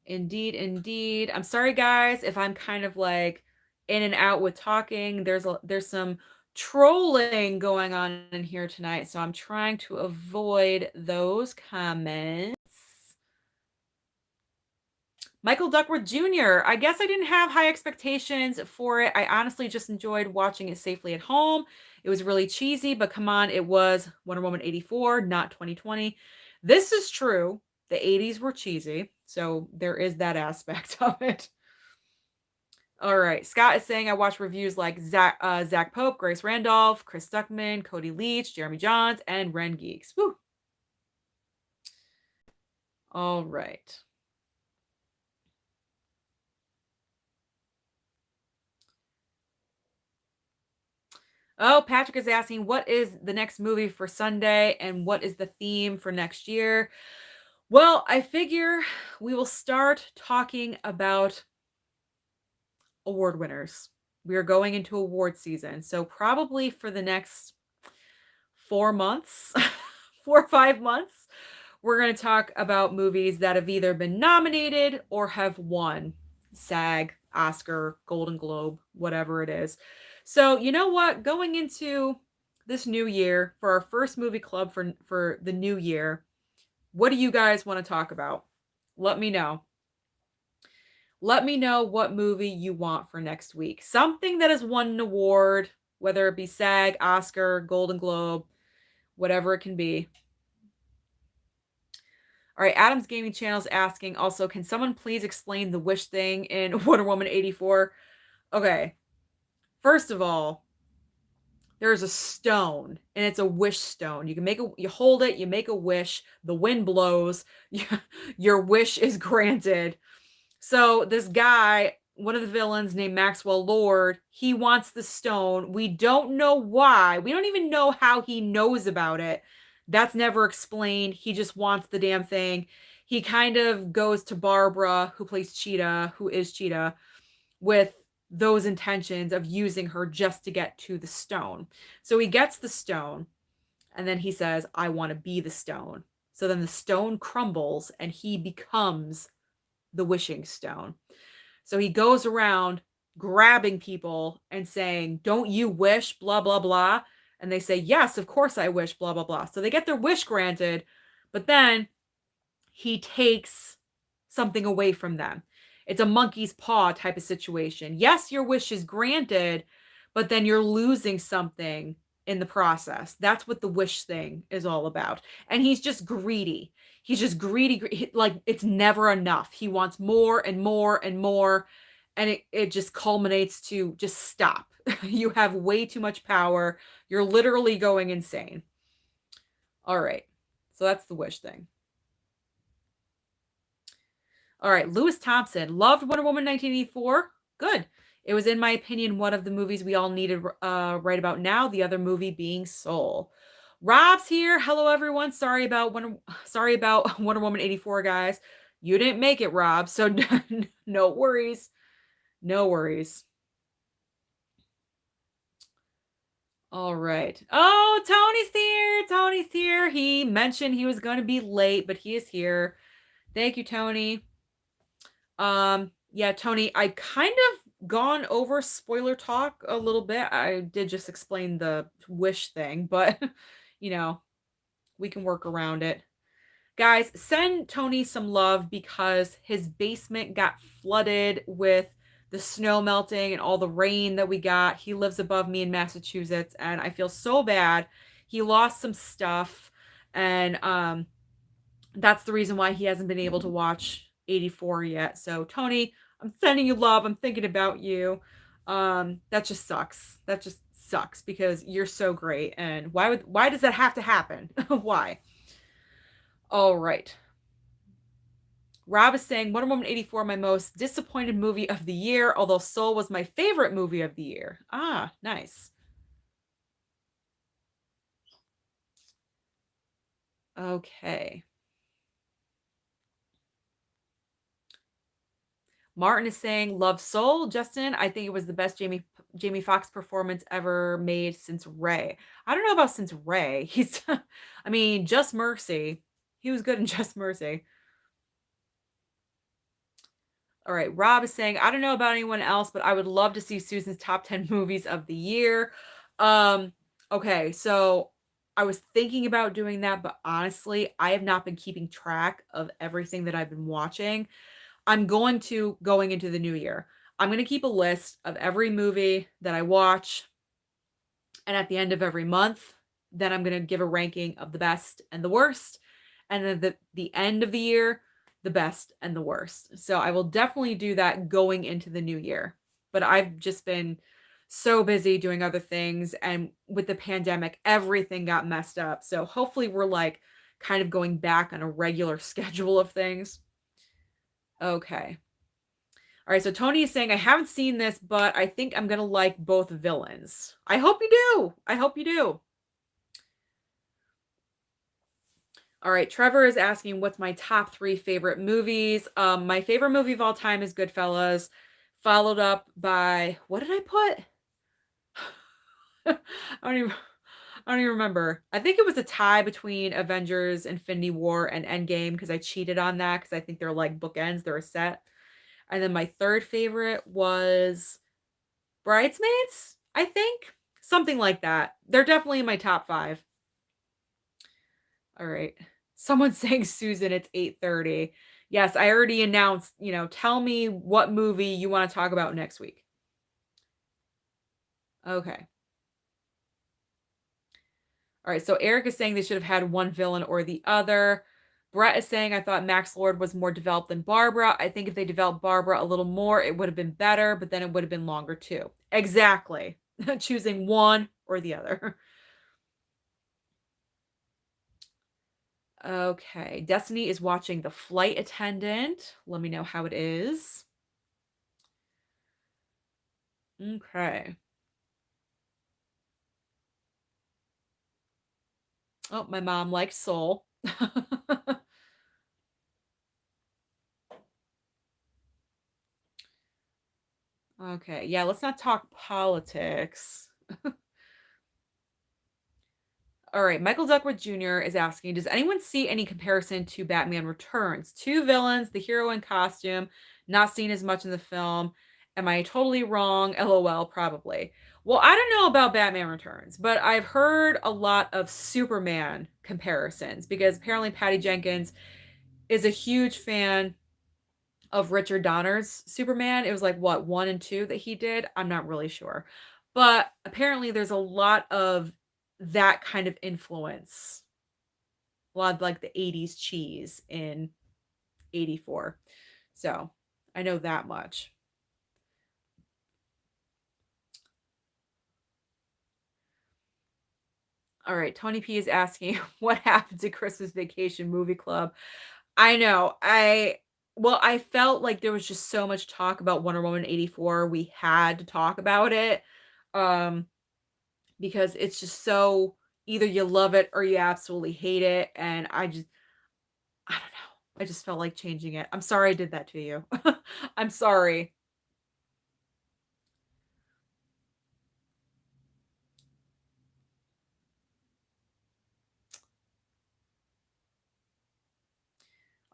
Indeed, indeed. I'm sorry, guys, if I'm kind of like in and out with talking. There's some trolling going on in here tonight, so I'm trying to avoid those comments. Michael Duckworth Jr. I guess I didn't have high expectations for it. I honestly just enjoyed watching it safely at home. It was really cheesy, but come on, it was Wonder Woman 84, not 2020. This is true. The 80s were cheesy, so there is that aspect of it. All right. Scott is saying I watch reviews like Zach Pope, Grace Randolph, Chris Stuckman, Cody Leach, Jeremy Johns, and Ren Geeks. Woo. All right. Oh, Patrick is asking, what is the next movie for Sunday and what is the theme for next year? Well, I figure we will start talking about award winners. We are going into award season. So probably for the next 4 months, 4 or 5 months, we're going to talk about movies that have either been nominated or have won SAG, Oscar, Golden Globe, whatever it is. So, you know what? Going into this new year for our first movie club for the new year, what do you guys want to talk about? Let me know. Let me know what movie you want for next week. Something that has won an award, whether it be SAG, Oscar, Golden Globe, whatever it can be. All right, Adam's Gaming Channel is asking also, can someone please explain the wish thing in Wonder Woman 84? Okay, first of all, there's a stone and it's a wish stone. You hold it, you make a wish, the wind blows, your wish is granted. So this guy, one of the villains named Maxwell Lord, he wants the stone. We don't know why. We don't even know how he knows about it. That's never explained. He just wants the damn thing. He kind of goes to Barbara, who plays Cheetah, who is Cheetah, with those intentions of using her just to get to the stone. So he gets the stone, and then he says, I want to be the stone. So then the stone crumbles, and he becomes the wishing stone. So he goes around grabbing people and saying, don't you wish, blah, blah, blah. And they say, yes, of course I wish, blah, blah, blah. So they get their wish granted, but then he takes something away from them. It's a monkey's paw type of situation. Yes, your wish is granted, but then you're losing something in the process. That's what the wish thing is all about. And he's just greedy. He's just greedy, like it's never enough. He wants more and more and more. And it just culminates to just stop. You have way too much power. You're literally going insane. All right. So that's the wish thing. All right. Lewis Thompson loved Wonder Woman 1984. Good. It was, in my opinion, one of the movies we all needed right about now. The other movie being Soul. Rob's here. Hello, everyone. Sorry about Wonder Woman 84, guys. You didn't make it, Rob. So no worries. No worries. All right. Oh, Tony's here. Tony's here. He mentioned he was going to be late, but he is here. Thank you, Tony. Yeah, Tony, I kind of gone over spoiler talk a little bit. I did just explain the wish thing, but you know, we can work around it. Guys, send Tony some love because his basement got flooded with the snow melting and all the rain that we got. He lives above me in Massachusetts and I feel so bad. He lost some stuff and that's the reason why he hasn't been able to watch 84 yet. So Tony, I'm sending you love. I'm thinking about you. That just sucks. That just sucks because you're so great. And why does that have to happen? Why? All right. Rob is saying Wonder Woman 84, my most disappointed movie of the year, although Soul was my favorite movie of the year. Ah, nice. Okay. Martin is saying love Soul. Justin, I think it was the best Jamie Foxx performance ever made since Ray. I don't know about since Ray. He's I mean, Just Mercy. He was good in Just Mercy. All right, Rob is saying, I don't know about anyone else, but I would love to see Susan's top 10 movies of the year. Um, okay, so I was thinking about doing that, but honestly, I have not been keeping track of everything that I've been watching. I'm going into the new year. I'm going to keep a list of every movie that I watch, and at the end of every month, then I'm going to give a ranking of the best and the worst, and then the end of the year, the best and the worst. So I will definitely do that going into the new year. But I've just been so busy doing other things, and with the pandemic, everything got messed up. So hopefully we're like kind of going back on a regular schedule of things. Okay. All right, so Tony is saying, I haven't seen this, but I think I'm going to like both villains. I hope you do. I hope you do. All right, Trevor is asking, what's my top 3 favorite movies? My favorite movie of all time is Goodfellas, followed up by, what did I put? I don't even remember. I think it was a tie between Avengers, Infinity War, and Endgame because I cheated on that because I think they're like bookends, they're a set. And then my third favorite was Bridesmaids, I think. Something like that. They're definitely in my top 5. All right. Someone's saying, Susan, it's 8:30. Yes, I already announced, tell me what movie you want to talk about next week. Okay. All right, so Eric is saying they should have had one villain or the other. Brett is saying, I thought Max Lord was more developed than Barbara. I think if they developed Barbara a little more, it would have been better, but then it would have been longer too. Exactly. Choosing one or the other. Okay. Destiny is watching The Flight Attendant. Let me know how it is. Okay. Oh, my mom likes Soul. Okay. Yeah, let's not talk politics. All right, Michael Duckworth Jr. is asking, does anyone see any comparison to Batman Returns? Two villains, the hero in costume, not seen as much in the film. Am I totally wrong? LOL, probably. Well, I don't know about Batman Returns, but I've heard a lot of Superman comparisons because apparently Patty Jenkins is a huge fan of Richard Donner's Superman. It was like, what, 1 and 2 that he did? I'm not really sure. But apparently there's a lot of that kind of influence. A lot of like the 80s cheese in 84. So I know that much. All right, Tony P is asking what happened to Christmas Vacation Movie Club. I know. I felt like there was just so much talk about Wonder Woman 84. We had to talk about it. Um because it's just so either you love it or you absolutely hate it, and I don't know. I just felt like changing it. I'm sorry I did that to you. I'm sorry.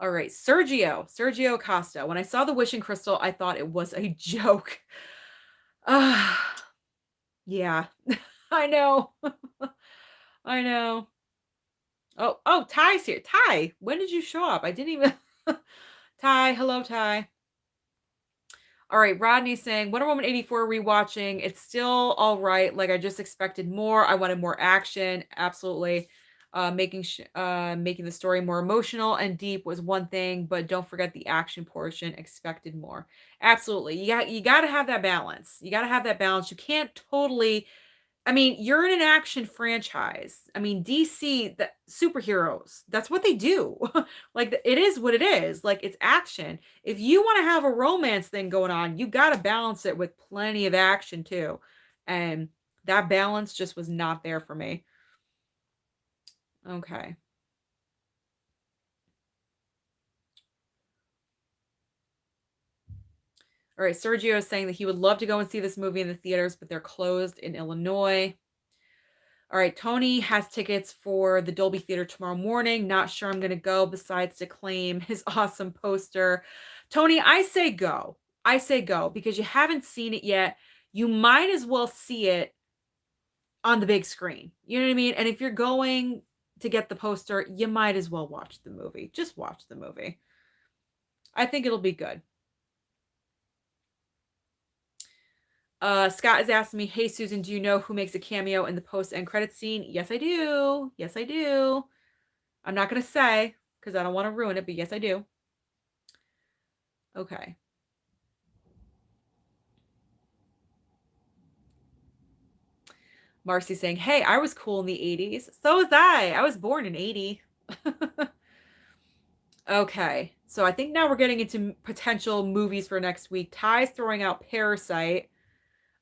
All right, Sergio Costa. When I saw the wishing crystal, I thought it was a joke. Ah, yeah. I know. I know. Oh, Ty's here. Ty, when did you show up? I didn't even Ty, hello Ty. All right, Rodney's saying Wonder Woman 84 rewatching. It's still all right. Like I just expected more. I wanted more action. Absolutely. Making the story more emotional and deep was one thing, but don't forget the action portion. Expected more. Absolutely. You got to have that balance. You got to have that balance. You can't totally I mean, you're in an action franchise. I mean, DC, the superheroes, that's what they do. Like, it is what it is. Like, it's action. If you want to have a romance thing going on, you got to balance it with plenty of action too. And that balance just was not there for me. Okay. All right. Sergio is saying that he would love to go and see this movie in the theaters, but they're closed in Illinois. All right, Tony has tickets for the Dolby Theater tomorrow morning. Not sure I'm going to go besides to claim his awesome poster. Tony, I say go. I say go because you haven't seen it yet. You might as well see it on the big screen. You know what I mean? And if you're going to get the poster, you might as well watch the movie. Just watch the movie. I think it'll be good. Scott is asking me, "Hey Susan, do you know who makes a cameo in the post end credit scene?" Yes, I do. Yes, I do. I'm not going to say because I don't want to ruin it, but yes, I do. Okay. Marcy saying, "Hey, I was cool in the 80s. So was I. I was born in 80." Okay. So I think now we're getting into potential movies for next week. Ty's throwing out Parasite.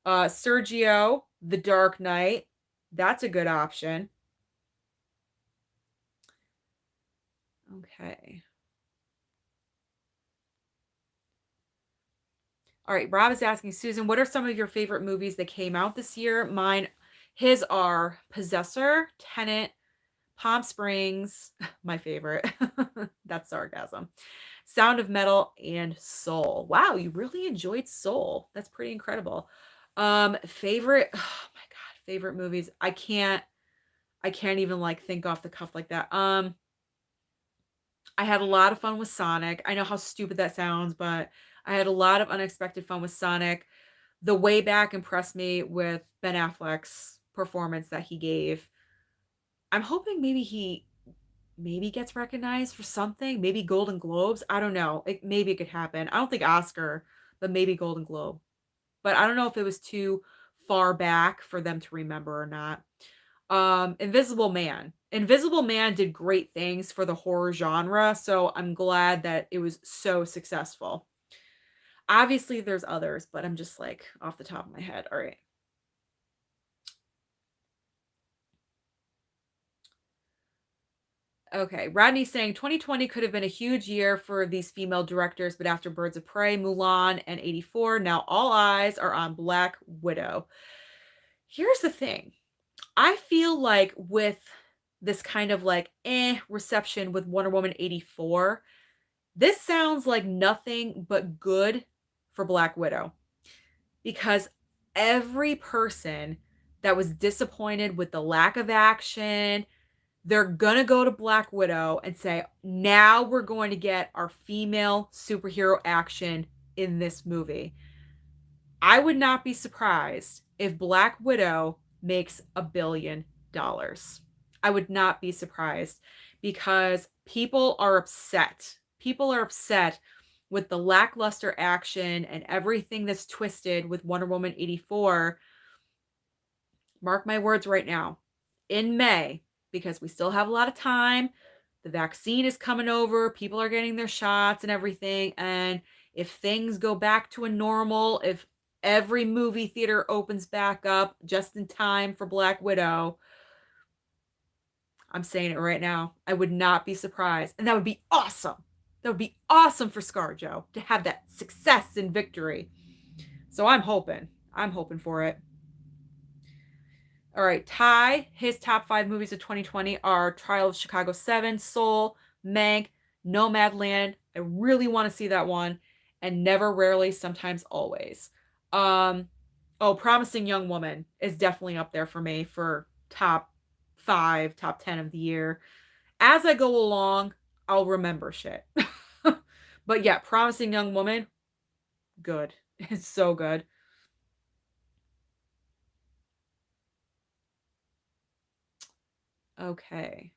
Sergio, The Dark Knight. That's a good option. Okay. All right, Rob is asking, Susan, what are some of your favorite movies that came out this year? His are Possessor, Tenet, Palm Springs, my favorite. That's sarcasm. Sound of Metal and Soul. Wow, you really enjoyed Soul. That's pretty incredible. Favorite, oh my god, favorite movies. I can't even like think off the cuff like that. I had a lot of fun with Sonic. I know how stupid that sounds, but I had a lot of unexpected fun with Sonic. The Way Back impressed me with Ben Affleck's performance that he gave. I'm hoping maybe gets recognized for something, maybe Golden Globes. I don't know. Maybe it could happen. I don't think Oscar, but maybe Golden Globe. But I don't know if it was too far back for them to remember or not. Invisible Man. Invisible Man did great things for the horror genre, so I'm glad that it was so successful. Obviously, there's others, but I'm just like off the top of my head. All right. Okay, Rodney's saying 2020 could have been a huge year for these female directors, but after Birds of Prey, Mulan, and 84, now all eyes are on Black Widow. Here's the thing. I feel like with this kind of like reception with Wonder Woman 84, this sounds like nothing but good for Black Widow because every person that was disappointed with the lack of action, they're going to go to Black Widow and say, now we're going to get our female superhero action in this movie. I would not be surprised if Black Widow makes $1 billion. I would not be surprised because people are upset. People are upset with the lackluster action and everything that's twisted with Wonder Woman 84. Mark my words right now. In May, because we still have a lot of time, the vaccine is coming over, people are getting their shots and everything. And if things go back to a normal, if every movie theater opens back up just in time for Black Widow, I'm saying it right now, I would not be surprised. And that would be awesome. That would be awesome for ScarJo to have that success and victory. So I'm hoping. I'm hoping for it. All right, Ty, his top 5 movies of 2020 are Trial of Chicago 7, Soul, Mank, Nomadland. I really want to see that one. And Never, Rarely, Sometimes, Always. Um, oh, Promising Young Woman is definitely up there for me for top 5, top 10 of the year. As I go along, I'll remember shit. But yeah, Promising Young Woman, good. It's so good. Okay.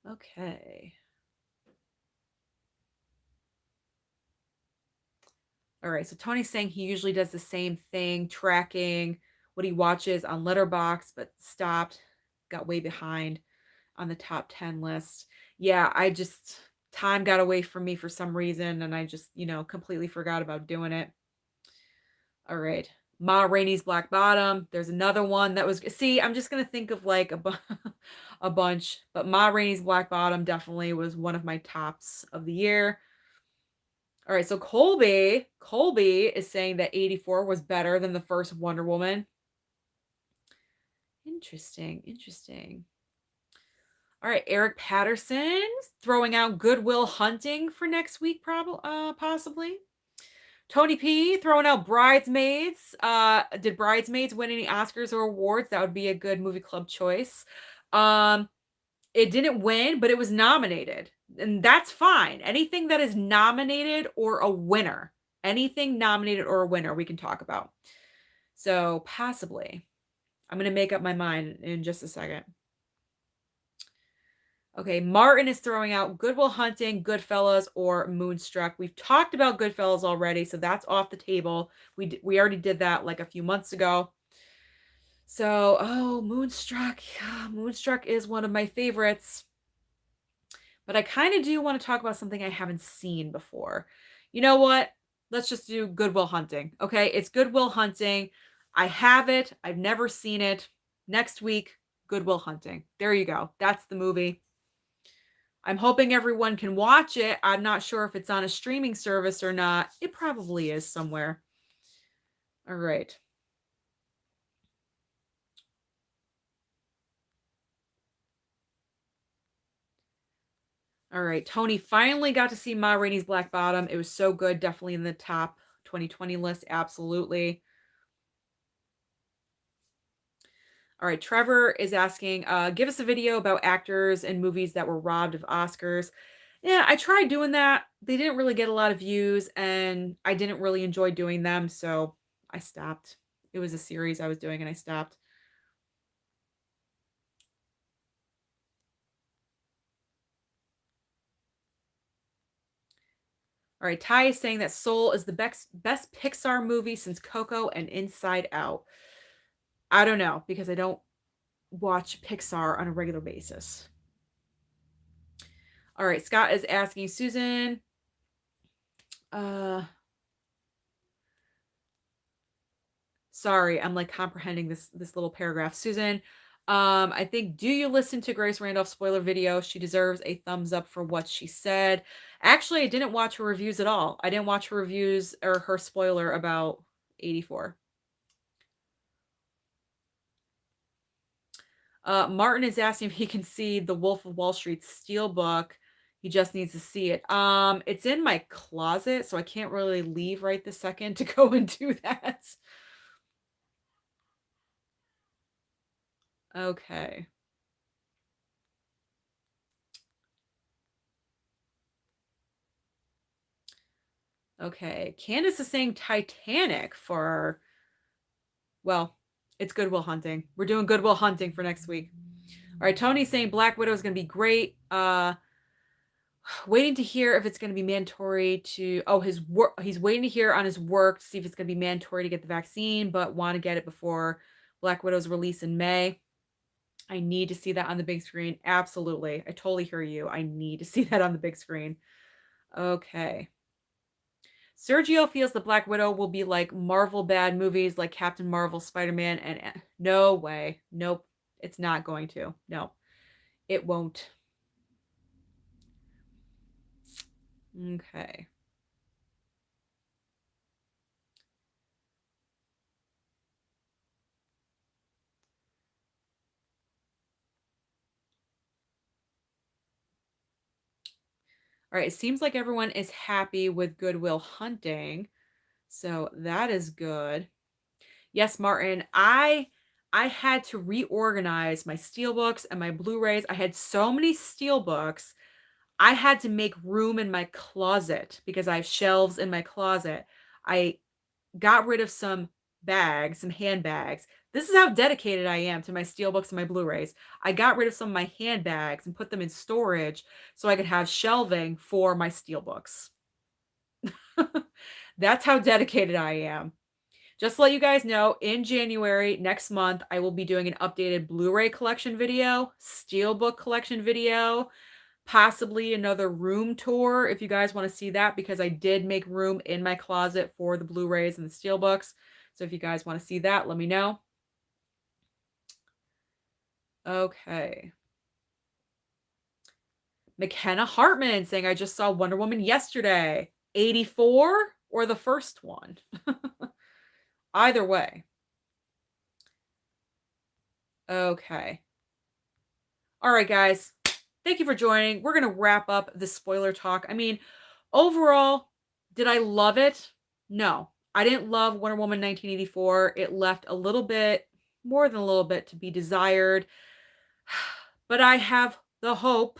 Okay. All right. So Tony's saying he usually does the same thing, tracking what he watches on Letterboxd, but stopped, got way behind on the top 10 list. Yeah, time got away from me for some reason, and I just, completely forgot about doing it. All right. Ma Rainey's Black Bottom. There's another one that was, see, I'm just going to think of like a bunch, but Ma Rainey's Black Bottom definitely was one of my tops of the year. All right, so Colby is saying that 84 was better than the first Wonder Woman. Interesting, interesting. All right, Eric Patterson's throwing out Good Will Hunting for next week, possibly. Tony P throwing out Bridesmaids. Did Bridesmaids win any Oscars or awards? That would be a good movie club choice. It didn't win, but it was nominated. And that's fine. Anything that is nominated or a winner, anything nominated or a winner, we can talk about. So possibly. I'm going to make up my mind in just a second. Okay, Martin is throwing out Good Will Hunting, Goodfellas, or Moonstruck. We've talked about Goodfellas already, so that's off the table. We already did that like a few months ago. So, Moonstruck. Moonstruck is one of my favorites. But I kind of do want to talk about something I haven't seen before. You know what? Let's just do Good Will Hunting. Okay, it's Good Will Hunting. I have it. I've never seen it. Next week, Good Will Hunting. There you go. That's the movie. I'm hoping everyone can watch it. I'm not sure if it's on a streaming service or not. It probably is somewhere. All right. All right. Tony finally got to see Ma Rainey's Black Bottom. It was so good. Definitely in the top 2020 list. Absolutely. All right, Trevor is asking, give us a video about actors and movies that were robbed of Oscars. Yeah, I tried doing that. They didn't really get a lot of views, and I didn't really enjoy doing them, so I stopped. It was a series I was doing, and I stopped. All right, Ty is saying that Soul is the best Pixar movie since Coco and Inside Out. I don't know, because I don't watch Pixar on a regular basis. All right, Scott is asking Susan, sorry, I'm like comprehending this little paragraph. Susan, I think, do you listen to Grace Randolph's spoiler video? She deserves a thumbs up for what she said. Actually, I didn't watch her reviews at all. I didn't watch her reviews or her spoiler about 84. Martin is asking if he can see the Wolf of Wall Street Steelbook. He just needs to see it. It's in my closet, so I can't really leave right this second to go and do that. Okay. Okay. Candace is saying Titanic for, well, it's Good Will Hunting. We're doing Good Will Hunting for next week. All right. Tony's saying Black Widow is going to be great. Waiting to hear if it's going to be mandatory to, oh, his work. He's waiting to hear on his work to see if it's going to be mandatory to get the vaccine, but want to get it before Black Widow's release in May. I need to see that on the big screen. Absolutely. I totally hear you. I need to see that on the big screen. Okay. Sergio feels the Black Widow will be like Marvel bad movies like Captain Marvel, Spider-Man, and no way. Nope. It's not going to. No, it won't. Okay. All right. It seems like everyone is happy with Good Will Hunting. So that is good. Yes, Martin. I had to reorganize my steelbooks and my Blu-rays. I had so many steelbooks. I had to make room in my closet because I have shelves in my closet. I got rid of some bags, some handbags. This is how dedicated I am to my steelbooks and my Blu-rays. I got rid of some of my handbags and put them in storage so I could have shelving for my steelbooks. That's how dedicated I am. Just to let you guys know, in January next month, I will be doing an updated Blu-ray collection video, steelbook collection video, possibly another room tour if you guys want to see that, because I did make room in my closet for the Blu-rays and the steelbooks. So if you guys want to see that, let me know. Okay. McKenna Hartman saying, I just saw Wonder Woman yesterday. 84 or the first one? Either way. Okay. All right, guys. Thank you for joining. We're going to wrap up the spoiler talk. I mean, overall, did I love it? No. I didn't love Wonder Woman 1984. It left a little bit, more than a little bit, to be desired. But I have the hope,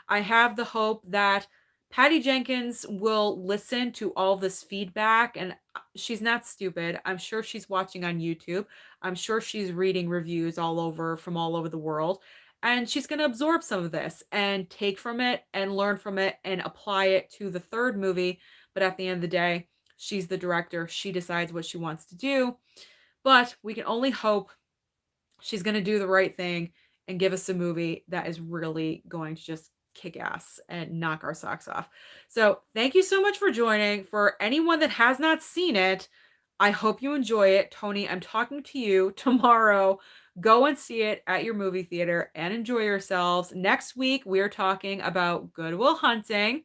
I have the hope that Patty Jenkins will listen to all this feedback, and she's not stupid. I'm sure she's watching on YouTube. I'm sure she's reading reviews all over from all over the world, and she's going to absorb some of this and take from it and learn from it and apply it to the third movie. But at the end of the day, she's the director. She decides what she wants to do. But we can only hope she's going to do the right thing and give us a movie that is really going to just kick ass and knock our socks off. So thank you so much for joining. For anyone that has not seen it, I hope you enjoy it. Tony, I'm talking to you tomorrow. Go and see it at your movie theater and enjoy yourselves. Next week, we're talking about Good Will Hunting.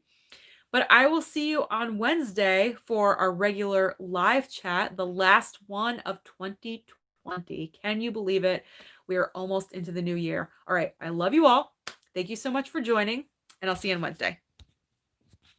But I will see you on Wednesday for our regular live chat, the last one of 2020. Can you believe it? We are almost into the new year. All right. I love you all. Thank you so much for joining, and I'll see you on Wednesday.